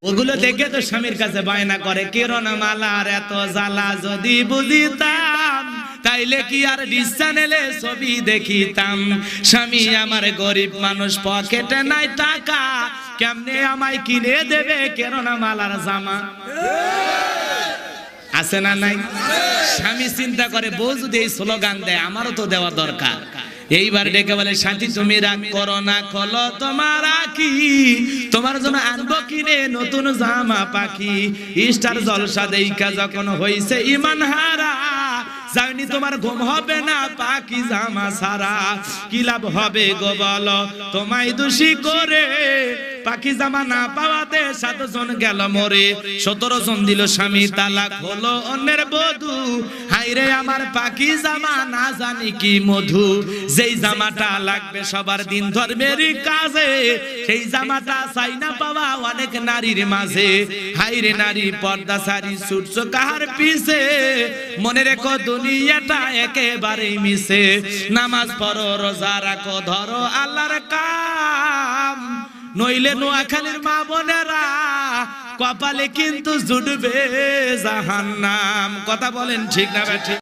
ওগুলো দেখে তো স্বামীর কাছে বায়না করে, কিরণ মালার এত জ্বালা যদি বুঝিতাম তাইলে কি আর ডিশ চ্যানেলে ছবি দেখিতাম। স্বামী আমার গরিব মানুষ, পকেটে নাই টাকা, কেমনে আমায় কিনে দেবে কিরণ মালার জামা? আছে না নাই? স্বামী চিন্তা করে বউ যদি এই স্লোগান দেয় আমারও তো দেওয়া দরকার। এইবার ডেকে বলে, শান্তি তুমি রাগ করো না, খোলো তোমার আঁখি, তোমার জন্য আনবো কিনে নতুন জামা পাখি। স্টার জলসা দেইকা যখন হইছে ইমান হারা, জানি তোমার ঘুম হবে না পাখি জামা সারা। কি লাভ হবে গো বলো তোমায় দোষী করে, পাখি জামা না পাওয়াতে 7 জন গেল মরে, 17 জন দিল স্বামী তালাক, হলো অন্যের বধূ। হাইরে আমার পাখি জামা না জানি কি মধু, যেই জামাটা লাগবে সবার দিন ধর্মের কাজে, সেই জামাটা চাই না পাওয়া অনেক নারীর মাঝে। হাইরে নারী পর্দা সারি ছুটছো কাহার পিছে, মনে রেখো দুনিয়াটা একেবারেই মিছে। নামাজ পড়ো রোজা রাখো ধরো আল্লাহর কাম, নইলে নোয়াখালীর মা বোনেরা কপালে কিন্তু জুটবে জাহান্নাম। কথা বলেন ঠিক না?